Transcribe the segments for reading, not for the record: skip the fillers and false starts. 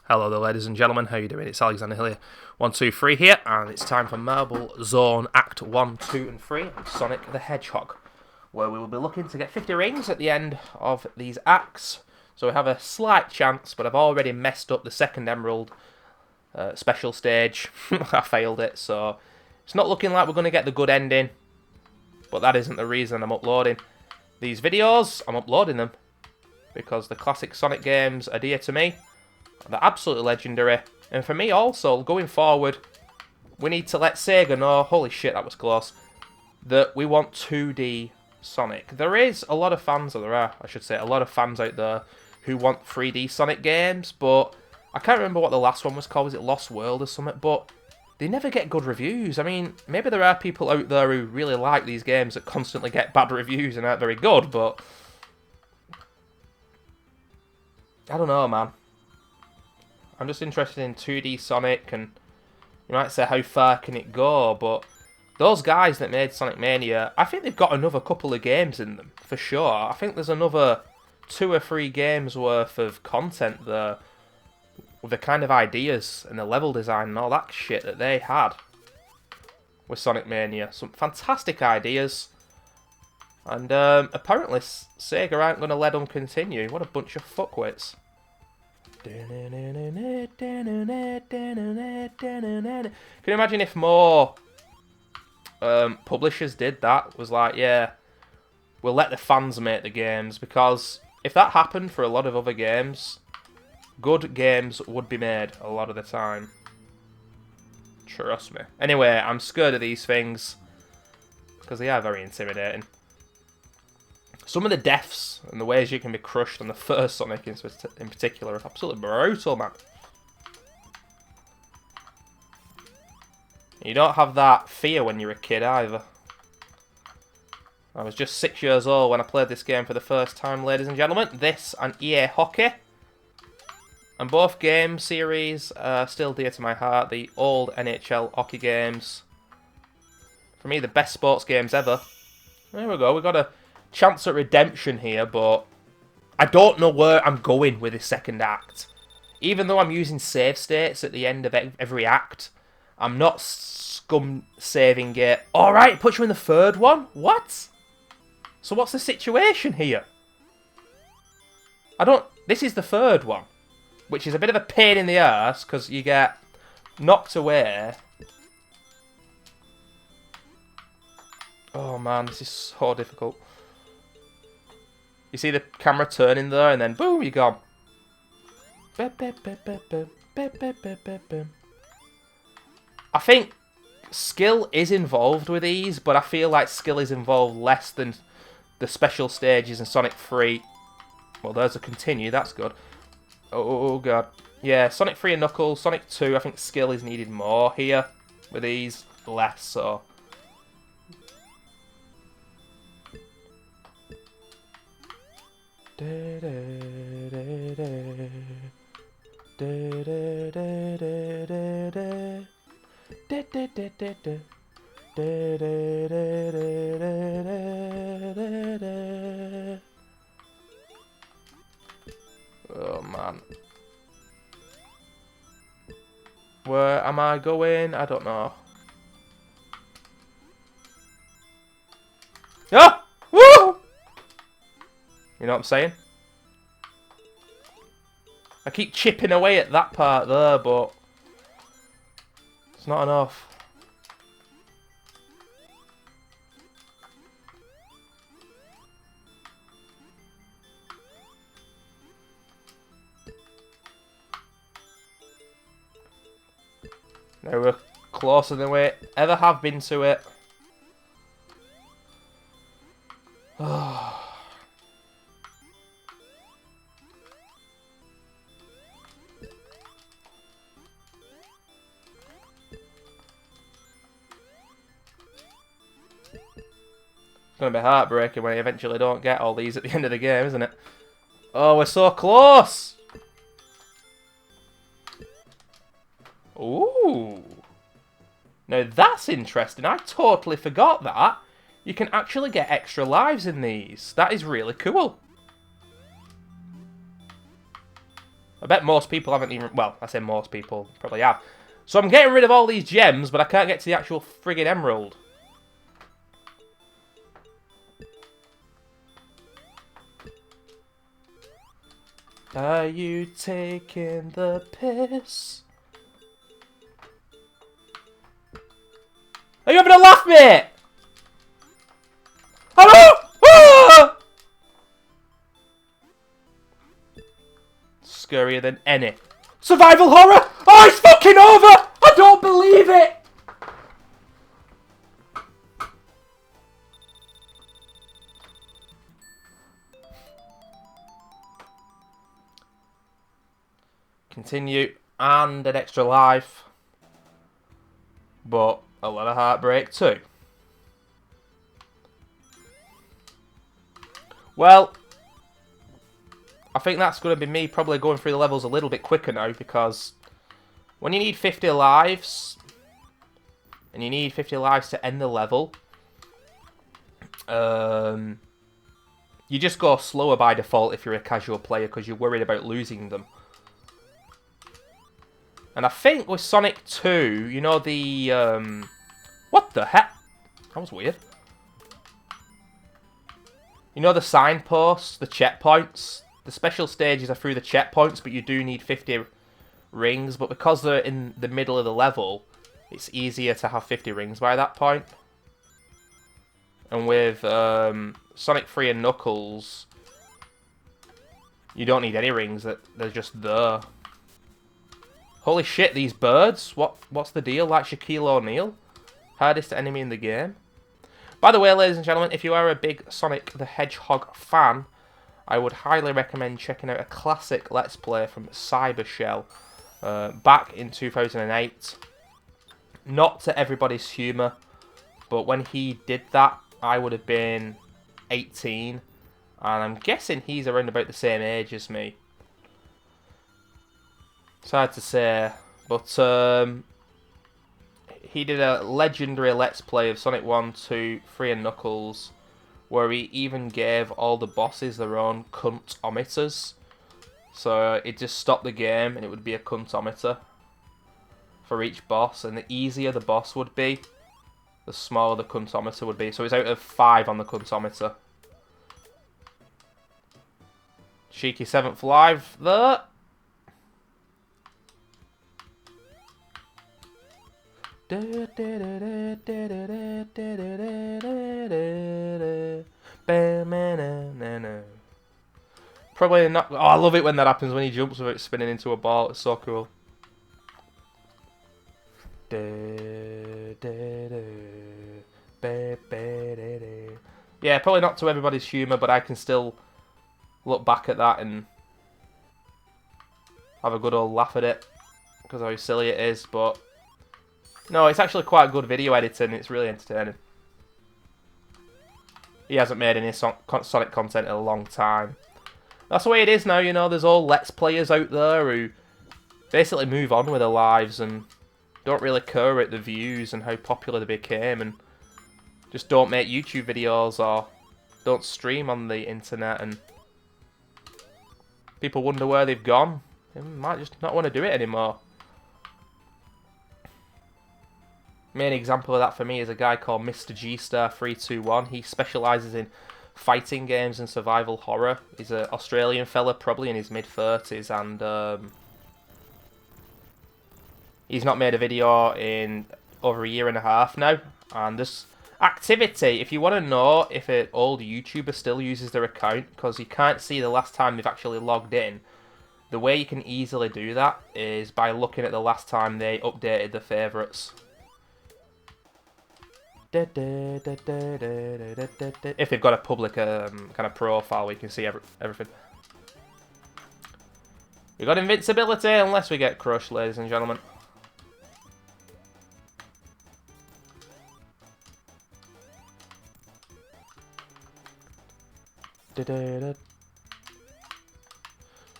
Hello there, ladies and gentlemen, how you doing? It's Alexander Hill here, 123 here, and it's time for Marble Zone Act 1, 2 and 3 of Sonic the Hedgehog, where we will be looking to get 50 rings at the end of these acts. So we have a slight chance, but I've already messed up the second Emerald special stage. I failed it, so it's not looking like we're going to get the good ending, but that isn't the reason I'm uploading these videos. I'm uploading them because the classic Sonic games are dear to me. They're absolutely legendary. And for me also, going forward, we need to let Sega know, holy shit, that was close, that we want 2D Sonic. There is a lot of fans, or there are, I should say, a lot of fans out there who want 3D Sonic games, but I can't remember what the last one was called. Was it Lost World or something? But they never get good reviews. I mean, maybe there are people out there who really like these games that constantly get bad reviews and aren't very good, but I don't know, man. I'm just interested in 2D Sonic, and you might say, how far can it go? But those guys that made Sonic Mania, I think they've got another couple of games in them, for sure. I think there's another 2 or 3 games worth of content there, with the kind of ideas and the level design and all that shit that they had with Sonic Mania. Some fantastic ideas. And apparently Sega aren't going to let them continue. What a bunch of fuckwits. Can you imagine if more publishers did that? Was like, yeah, we'll let the fans make the games, because if that happened for a lot of other games, good games would be made a lot of the time. Trust me. Anyway, I'm scared of these things because they are very intimidating. Some of the deaths and the ways you can be crushed on the first Sonic in particular are absolutely brutal, man. You don't have that fear when you're a kid either. I was just 6 years old when I played this game for the first time, ladies and gentlemen. This and EA Hockey. And both game series are still dear to my heart. The old NHL hockey games. For me, the best sports games ever. There we go, we got a chance at redemption here, but I don't know where I'm going with this second act. Even though I'm using save states at the end of every act, I'm not scum saving it. Alright, it puts you in the third one? What? So what's the situation here? This is the third one, which is a bit of a pain in the arse because you get knocked away. Oh man, this is so difficult. You see the camera turning there, and then boom, you're gone. I think skill is involved with these, but I feel like skill is involved less than the special stages in Sonic 3. Well, there's a continue, that's good. Oh god. Yeah, Sonic 3 and Knuckles, Sonic 2, I think skill is needed more here. With these, less so. Oh man. Where am I going? I don't know. Ah! Woo! You know what I'm saying? I keep chipping away at that part there, but it's not enough. Now we're closer than we ever have been to it. Oh. It's going to be heartbreaking when I eventually don't get all these at the end of the game, isn't it? Oh, we're so close! Ooh. Now that's interesting. I totally forgot that. You can actually get extra lives in these. That is really cool. I bet most people haven't even... Well, I say most people probably have. So I'm getting rid of all these gems, but I can't get to the actual friggin' emerald. Are you taking the piss? Are you having a laugh, mate? Hello? Ah! Scarier than any. Survival horror? Oh, it's fucking over! I don't believe it! Continue. And an extra life. But a lot of heartbreak too. Well, I think that's going to be me probably going through the levels a little bit quicker now, because when you need 50 lives, and you need 50 lives to end the level, you just go slower by default if you're a casual player, because you're worried about losing them. And I think with Sonic 2, you know the... what the heck? That was weird. You know the signposts, the checkpoints? The special stages are through the checkpoints, but you do need 50 rings. But because they're in the middle of the level, it's easier to have 50 rings by that point. And with Sonic 3 and Knuckles, you don't need any rings. They're just there. Holy shit, these birds. What's the deal? Like Shaquille O'Neal? Hardest enemy in the game. By the way, ladies and gentlemen, if you are a big Sonic the Hedgehog fan, I would highly recommend checking out a classic Let's Play from Cybershell back in 2008. Not to everybody's humour, but when he did that, I would have been 18. And I'm guessing he's around about the same age as me. It's hard to say, but he did a legendary Let's Play of Sonic 1, 2, 3 and Knuckles, where he even gave all the bosses their own cuntometers. So it just stopped the game and it would be a cuntometer for each boss, and the easier the boss would be, the smaller the cuntometer would be. So it's out of 5 on the cuntometer. Cheeky 7th live there. Probably not. Oh, I love it when that happens, when he jumps without spinning into a ball. It's so cool. Yeah, probably not to everybody's humour, but I can still look back at that and have a good old laugh at it because of how silly it is. But no, it's actually quite good video editing. It's really entertaining. He hasn't made any Sonic content in a long time. That's the way it is now, you know. There's all Let's Players out there who basically move on with their lives and don't really care about the views and how popular they became, and just don't make YouTube videos or don't stream on the internet, and people wonder where they've gone. They might just not want to do it anymore. Main example of that for me is a guy called Mr. G-Star321. He specialises in fighting games and survival horror. He's an Australian fella, probably in his mid-30s, and he's not made a video in over a year and a half now. And this activity, if you want to know if an old YouTuber still uses their account, because you can't see the last time they've actually logged in, the way you can easily do that is by looking at the last time they updated the favourites. If they've got a public kind of profile, we can see everything. We got invincibility unless we get crushed, ladies and gentlemen.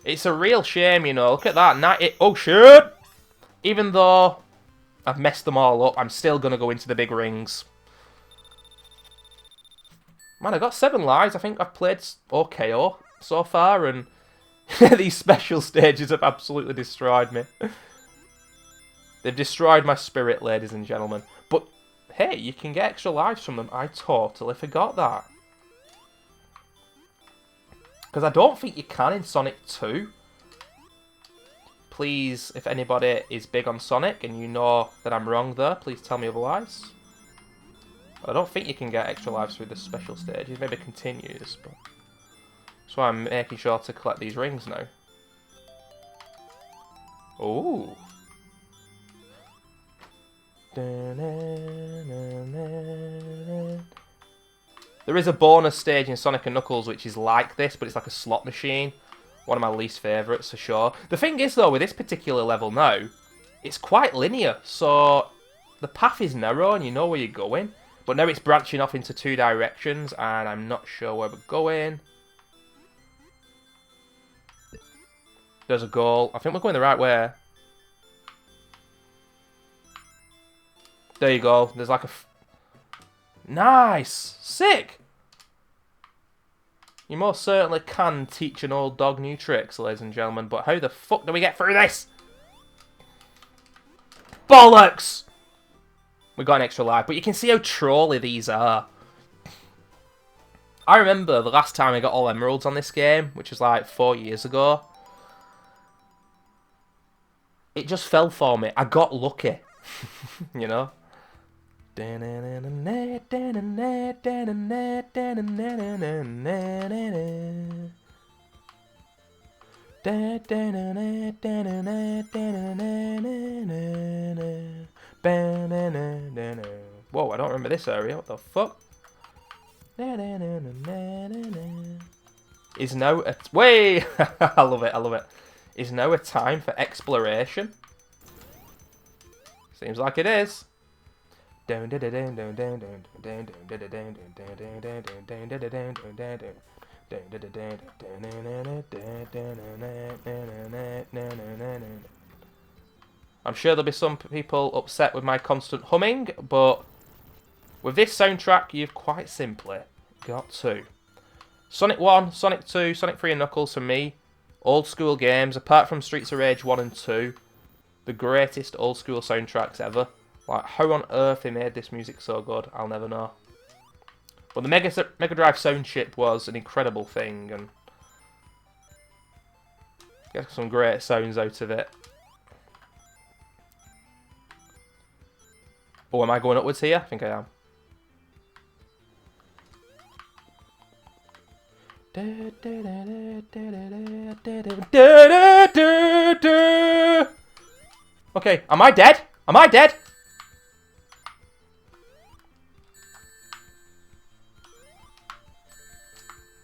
It's a real shame, you know. Look at that. Oh, shit! Even though I've messed them all up, I'm still going to go into the big rings. Man, I got 7 lives. I think I've played OKO so far, and These special stages have absolutely destroyed me. They've destroyed my spirit, ladies and gentlemen. But, hey, you can get extra lives from them. I totally forgot that. Because I don't think you can in Sonic 2. Please, if anybody is big on Sonic and you know that I'm wrong there, please tell me otherwise. I don't think you can get extra lives through the special stages. Maybe continues, but... That's why I'm making sure to collect these rings now. Ooh. There is a bonus stage in Sonic & Knuckles which is like this, but it's like a slot machine. One of my least favourites, for sure. The thing is, though, with this particular level now, it's quite linear. So, the path is narrow and you know where you're going. But now it's branching off into two directions, and I'm not sure where we're going. There's a goal. I think we're going the right way. There you go. There's like a... Nice! Sick! You most certainly can teach an old dog new tricks, ladies and gentlemen, but how the fuck do we get through this? Bollocks! We got an extra life, but you can see how trolly these are. I remember the last time I got all emeralds on this game, which was like 4 years ago. It just fell for me. I got lucky. You know? Whoa, I don't remember this area. What the fuck? Is now a... Way! I love it, I love it. Is now a time for exploration? Seems like it is. I'm sure there'll be some people upset with my constant humming, but with this soundtrack, you've quite simply got to. Sonic 1, Sonic 2, Sonic 3 and Knuckles for me. Old school games, apart from Streets of Rage 1 and 2. The greatest old school soundtracks ever. Like, how on earth they made this music so good, I'll never know. But the Mega Drive sound chip was an incredible thing, and get some great sounds out of it. Oh, am I going upwards here? I think I am. Okay, am I dead? Am I dead?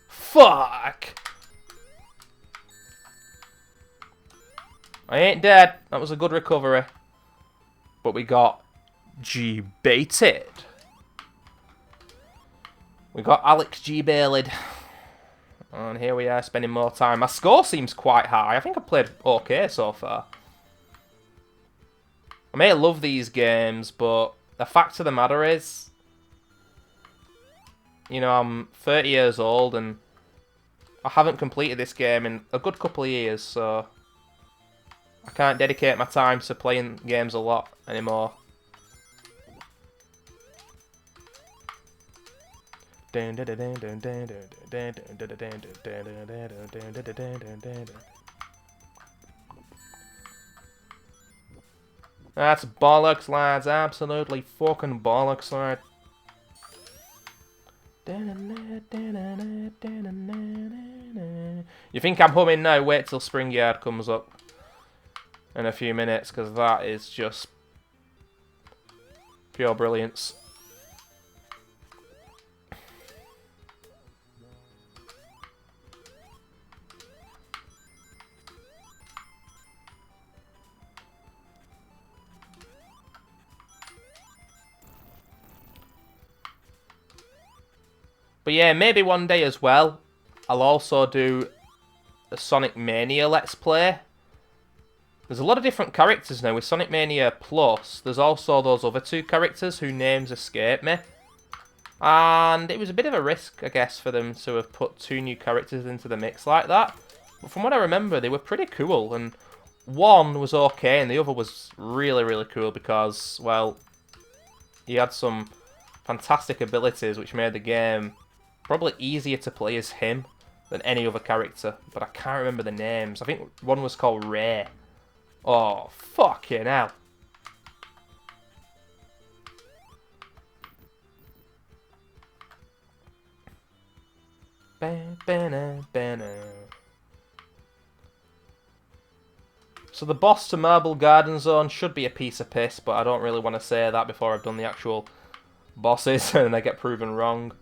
Fuck! I ain't dead. That was a good recovery. But we got G-baited. We got Alex G-bailed. And here we are spending more time. My score seems quite high. I think I've played okay so far. I may love these games, but the fact of the matter is, you know, I'm 30 years old and I haven't completed this game in a good couple of years, so I can't dedicate my time to playing games a lot anymore. That's bollocks, lads. Absolutely fucking bollocks, lad. You think I'm humming now? Wait till Spring Yard comes up in a few minutes, because that is just pure brilliance. But yeah, maybe one day as well, I'll also do a Sonic Mania Let's Play. There's a lot of different characters now. With Sonic Mania Plus, there's also those other two characters whose names escape me. And it was a bit of a risk, I guess, for them to have put two new characters into the mix like that. But from what I remember, they were pretty cool, and one was okay, and the other was really, really cool because, well, he had some fantastic abilities which made the game probably easier to play as him than any other character, but I can't remember the names. I think one was called Ray. Oh, fucking hell. So the boss to Marble Garden Zone should be a piece of piss, but I don't really want to say that before I've done the actual bosses and I get proven wrong.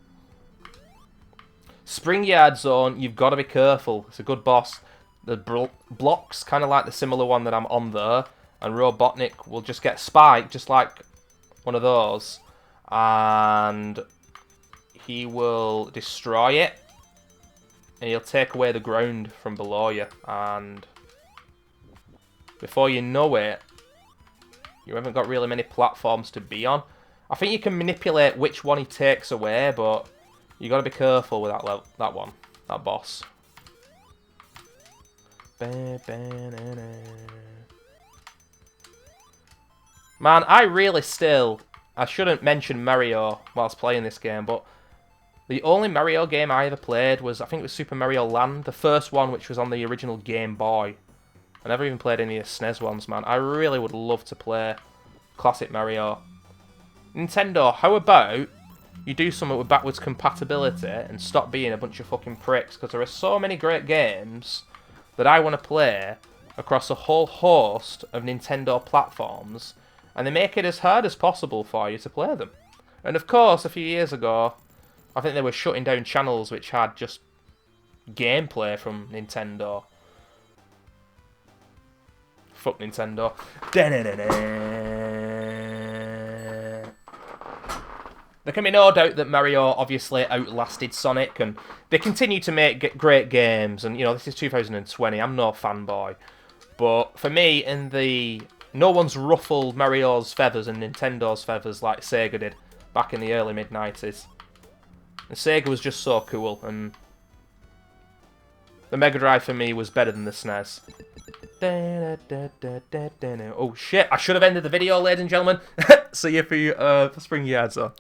Spring Yard Zone, you've got to be careful. It's a good boss. The blocks, kind of like the similar one that I'm on there, and Robotnik will just get spiked, just like one of those, and he will destroy it, and he'll take away the ground from below you, and before you know it, you haven't got really many platforms to be on. I think you can manipulate which one he takes away, but you got to be careful with that one, that boss. Man, I shouldn't mention Mario whilst playing this game, but the only Mario game I ever played was, I think it was Super Mario Land, the first one, which was on the original Game Boy. I never even played any of the SNES ones, man. I really would love to play classic Mario. Nintendo, how about you do something with backwards compatibility and stop being a bunch of fucking pricks, because there are so many great games that I want to play across a whole host of Nintendo platforms, and they make it as hard as possible for you to play them. And of course, a few years ago, I think they were shutting down channels which had just gameplay from Nintendo. Fuck Nintendo. There can be no doubt that Mario obviously outlasted Sonic, and they continue to make great games, and, you know, this is 2020, I'm no fanboy. But for me, no one's ruffled Mario's feathers and Nintendo's feathers like Sega did back in the early mid-90s. And Sega was just so cool, and the Mega Drive for me was better than the SNES. Oh shit, I should have ended the video, ladies and gentlemen. See you for Spring Yard Zone.